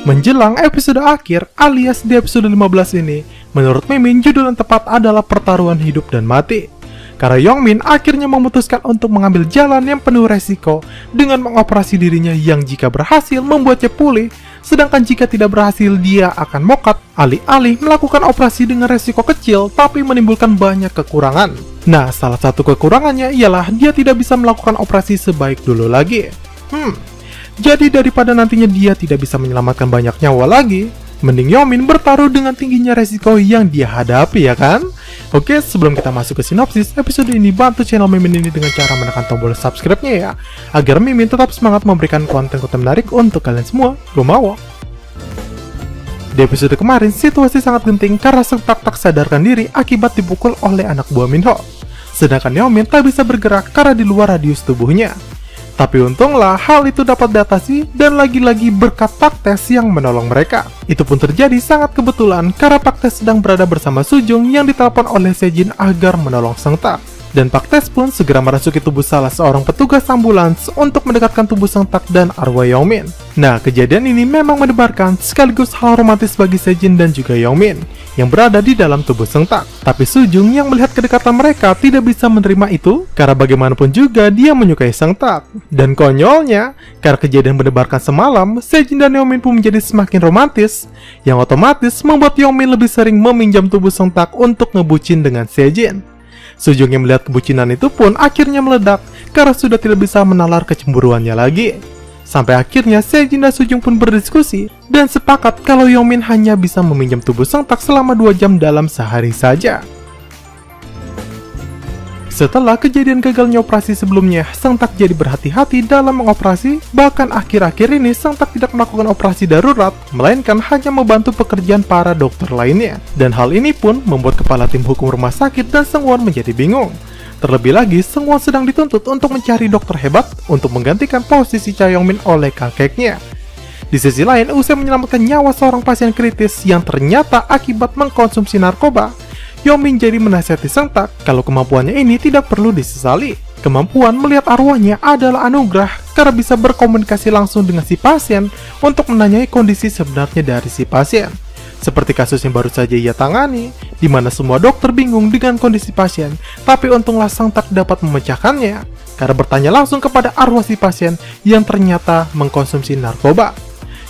Menjelang episode akhir alias di episode 15 ini, menurut Mimin judul yang tepat adalah pertaruhan hidup dan mati. Karena Yongmin akhirnya memutuskan untuk mengambil jalan yang penuh resiko dengan mengoperasi dirinya yang jika berhasil membuatnya pulih, sedangkan jika tidak berhasil dia akan mokat alih-alih melakukan operasi dengan resiko kecil tapi menimbulkan banyak kekurangan. Nah, salah satu kekurangannya ialah dia tidak bisa melakukan operasi sebaik dulu lagi. Jadi daripada nantinya dia tidak bisa menyelamatkan banyak nyawa lagi, mending Yongmin bertaruh dengan tingginya resiko yang dia hadapi, ya kan? Oke, sebelum kita masuk ke sinopsis, episode ini bantu channel Mimin ini dengan cara menekan tombol subscribe-nya ya, agar Mimin tetap semangat memberikan konten-konten menarik untuk kalian semua. Gomawo! Di episode kemarin, situasi sangat genting karena Seung Tak tak sadarkan diri akibat dipukul oleh anak buah Minho. Sedangkan Yongmin tak bisa bergerak karena di luar radius tubuhnya. Tapi untunglah hal itu dapat diatasi dan lagi-lagi berkat Pak Tae yang menolong mereka. Itu pun terjadi sangat kebetulan karena Pak Tae sedang berada bersama Sujung yang ditelepon oleh Sejin agar menolong Seung Tak. Dan Pak Tae pun segera merasuki tubuh salah seorang petugas ambulans untuk mendekatkan tubuh Seung Tak dan arwah Yongmin. Nah, kejadian ini memang mendebarkan sekaligus hal romantis bagi Sejin dan juga Yongmin yang berada di dalam tubuh Seung Tak. Tapi Sujung yang melihat kedekatan mereka tidak bisa menerima itu karena bagaimanapun juga dia menyukai Seung Tak. Dan konyolnya, karena kejadian mendebarkan semalam, Sejin dan Yongmin pun menjadi semakin romantis, yang otomatis membuat Yongmin lebih sering meminjam tubuh Seung Tak untuk ngebucin dengan Sejin. Sujung yang melihat kebucinan itu pun akhirnya meledak karena sudah tidak bisa menalar kecemburuannya lagi. Sampai akhirnya Sejin dan Sujung pun berdiskusi dan sepakat kalau Yongmin hanya bisa meminjam tubuh Seung Tak selama 2 jam dalam sehari saja. Setelah kejadian gagalnya operasi sebelumnya, Seung Tak jadi berhati-hati dalam mengoperasi, bahkan akhir-akhir ini Seung Tak tidak melakukan operasi darurat, melainkan hanya membantu pekerjaan para dokter lainnya. Dan hal ini pun membuat kepala tim hukum rumah sakit dan Seung-won menjadi bingung. Terlebih lagi, Seung-won sedang dituntut untuk mencari dokter hebat untuk menggantikan posisi Cha Yongmin oleh kakeknya. Di sisi lain, usai menyelamatkan nyawa seorang pasien kritis yang ternyata akibat mengkonsumsi narkoba, Yongmin jadi menasihati Seung Tak kalau kemampuannya ini tidak perlu disesali. Kemampuan melihat arwahnya adalah anugerah karena bisa berkomunikasi langsung dengan si pasien untuk menanyai kondisi sebenarnya dari si pasien. Seperti kasus yang baru saja ia tangani, di mana semua dokter bingung dengan kondisi pasien, tapi untunglah Seung Tak dapat memecahkannya karena bertanya langsung kepada arwah si pasien yang ternyata mengkonsumsi narkoba.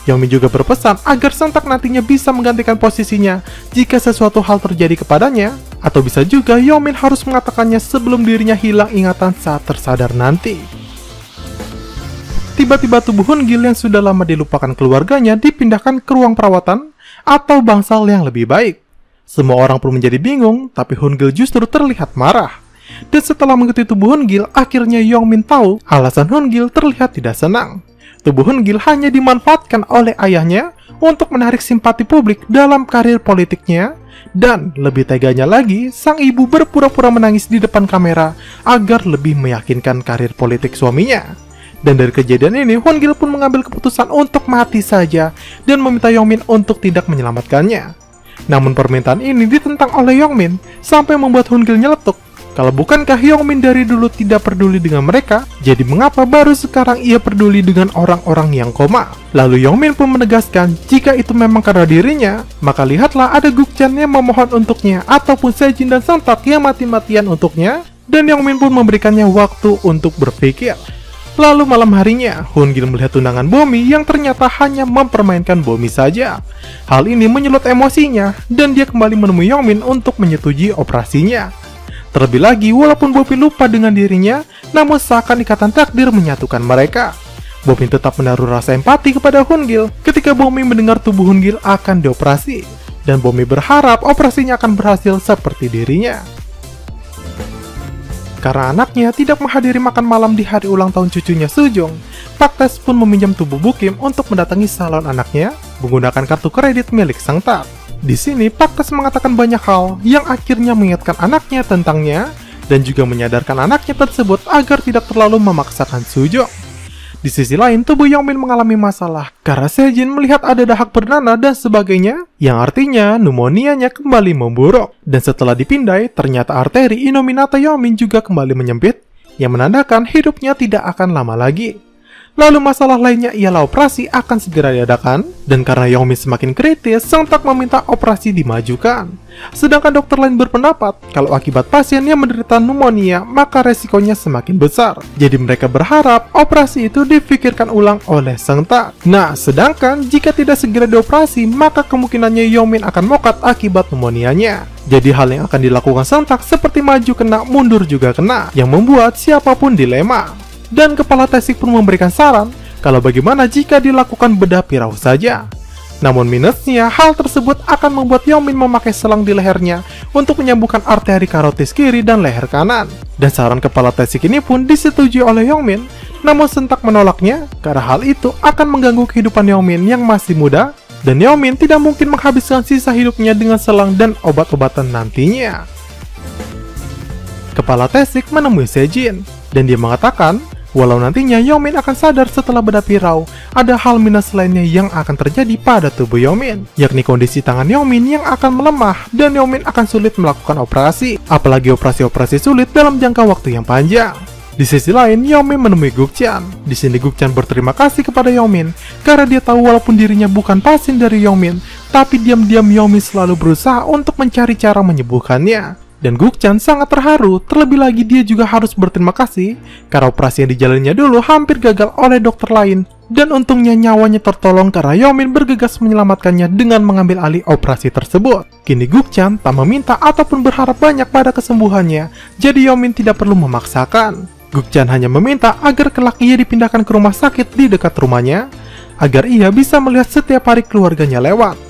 Yongmin juga berpesan agar Seung Tak nantinya bisa menggantikan posisinya jika sesuatu hal terjadi kepadanya, atau bisa juga Yongmin harus mengatakannya sebelum dirinya hilang ingatan saat tersadar nanti. Tiba-tiba tubuh Hoon Gil yang sudah lama dilupakan keluarganya dipindahkan ke ruang perawatan atau bangsal yang lebih baik. Semua orang pun menjadi bingung, tapi Hoon Gil justru terlihat marah. Dan setelah mengikuti tubuh Hoon Gil, akhirnya Yongmin tahu alasan Hoon Gil terlihat tidak senang. Tubuh Hoon Gil hanya dimanfaatkan oleh ayahnya untuk menarik simpati publik dalam karir politiknya, dan lebih teganya lagi, sang ibu berpura-pura menangis di depan kamera agar lebih meyakinkan karir politik suaminya. Dan dari kejadian ini, Hoon Gil pun mengambil keputusan untuk mati saja dan meminta Yongmin untuk tidak menyelamatkannya. Namun permintaan ini ditentang oleh Yongmin sampai membuat Hoon Gil nyeletuk. Kalau bukankah Yongmin dari dulu tidak peduli dengan mereka, jadi mengapa baru sekarang ia peduli dengan orang-orang yang koma? Lalu Yongmin pun menegaskan jika itu memang karena dirinya, maka lihatlah ada Gukchan yang memohon untuknya ataupun Sejin dan Seung Tak yang mati-matian untuknya, dan Yongmin pun memberikannya waktu untuk berpikir. Lalu malam harinya, Hoon Gil melihat tunangan Bomi yang ternyata hanya mempermainkan Bomi saja. Hal ini menyulut emosinya, dan dia kembali menemui Yongmin untuk menyetujui operasinya. Terlebih lagi, walaupun Bomi lupa dengan dirinya, namun seakan ikatan takdir menyatukan mereka. Bomi tetap menaruh rasa empati kepada Hoon Gil ketika Bomi mendengar tubuh Hoon Gil akan dioperasi, dan Bomi berharap operasinya akan berhasil seperti dirinya. Karena anaknya tidak menghadiri makan malam di hari ulang tahun cucunya Sujung, Pak Tae pun meminjam tubuh Bukim untuk mendatangi salon anaknya menggunakan kartu kredit milik Seung Tak. Di sini, Pak Tae mengatakan banyak hal yang akhirnya mengingatkan anaknya tentangnya dan juga menyadarkan anaknya tersebut agar tidak terlalu memaksakan Sujung. Di sisi lain, tubuh Yongmin mengalami masalah karena Sejin melihat ada dahak bernanah dan sebagainya, yang artinya pneumonia-nya kembali memburuk. Dan setelah dipindai, ternyata arteri inominata Yongmin juga kembali menyempit, yang menandakan hidupnya tidak akan lama lagi. Lalu masalah lainnya ialah operasi akan segera diadakan, dan karena Yongmin semakin kritis, Seungtak meminta operasi dimajukan. Sedangkan dokter lain berpendapat, kalau akibat pasien yang menderita pneumonia, maka resikonya semakin besar. Jadi mereka berharap operasi itu difikirkan ulang oleh Seungtak. Nah, sedangkan jika tidak segera dioperasi, maka kemungkinannya Yongmin akan mokat akibat pneumonianya. Jadi hal yang akan dilakukan Seungtak seperti maju kena, mundur juga kena, yang membuat siapapun dilema. Dan kepala Taesik pun memberikan saran kalau bagaimana jika dilakukan bedah pirau saja. Namun minusnya, hal tersebut akan membuat Yongmin memakai selang di lehernya untuk menyambungkan arteri karotis kiri dan leher kanan. Dan saran kepala Taesik ini pun disetujui oleh Yongmin, namun Seungtak menolaknya karena hal itu akan mengganggu kehidupan Yongmin yang masih muda, dan Yongmin tidak mungkin menghabiskan sisa hidupnya dengan selang dan obat-obatan nantinya. Kepala Taesik menemui Sejin, dan dia mengatakan walau nantinya Yongmin akan sadar setelah bedah pirau, ada hal minus lainnya yang akan terjadi pada tubuh Yongmin, yakni kondisi tangan Yongmin yang akan melemah dan Yongmin akan sulit melakukan operasi, apalagi operasi-operasi sulit dalam jangka waktu yang panjang. Di sisi lain, Yongmin menemui Gukchan. Di sini Gukchan berterima kasih kepada Yongmin karena dia tahu walaupun dirinya bukan pasien dari Yongmin, tapi diam-diam Yongmin selalu berusaha untuk mencari cara menyembuhkannya. Dan Gukchan sangat terharu, terlebih lagi dia juga harus berterima kasih karena operasi yang dijalannya dulu hampir gagal oleh dokter lain, dan untungnya nyawanya tertolong karena Yongmin bergegas menyelamatkannya dengan mengambil alih operasi tersebut. Kini Gukchan tak meminta ataupun berharap banyak pada kesembuhannya, jadi Yongmin tidak perlu memaksakan. Gukchan hanya meminta agar kelak ia dipindahkan ke rumah sakit di dekat rumahnya, agar ia bisa melihat setiap hari keluarganya lewat.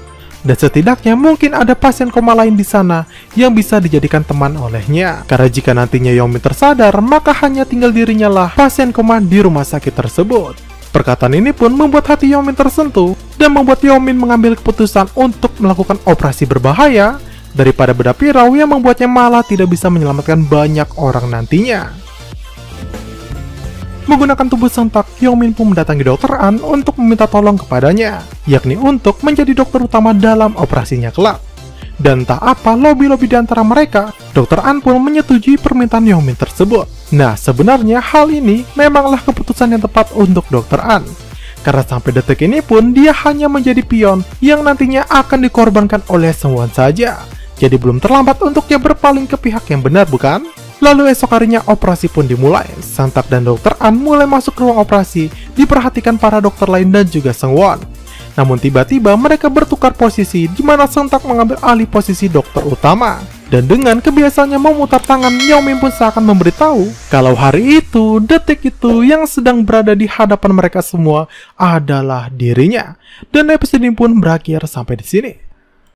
Dan setidaknya mungkin ada pasien koma lain di sana yang bisa dijadikan teman olehnya. Karena jika nantinya Yongmin tersadar, maka hanya tinggal dirinya lah pasien koma di rumah sakit tersebut. Perkataan ini pun membuat hati Yongmin tersentuh dan membuat Yongmin mengambil keputusan untuk melakukan operasi berbahaya daripada bedah pirau yang membuatnya malah tidak bisa menyelamatkan banyak orang nantinya. Menggunakan tubuh Seungtak, Yongmin pun mendatangi Dr. An untuk meminta tolong kepadanya, yakni untuk menjadi dokter utama dalam operasinya kelak. Dan tak apa lobby-lobby di antara mereka, Dr. An pun menyetujui permintaan Yongmin tersebut. Nah, sebenarnya hal ini memanglah keputusan yang tepat untuk Dr. An. Karena sampai detik ini pun dia hanya menjadi pion yang nantinya akan dikorbankan oleh Sungwon saja. Jadi belum terlambat untuk dia berpaling ke pihak yang benar, bukan? Lalu esok harinya operasi pun dimulai. Seungtak dan Dr. An mulai masuk ke ruang operasi, diperhatikan para dokter lain dan juga Sungwon. Namun tiba-tiba mereka bertukar posisi, di mana Seungtak mengambil alih posisi dokter utama. Dan dengan kebiasaannya memutar tangan, Yongmin pun seakan memberitahu kalau hari itu, detik itu yang sedang berada di hadapan mereka semua adalah dirinya. Dan episode ini pun berakhir sampai di sini.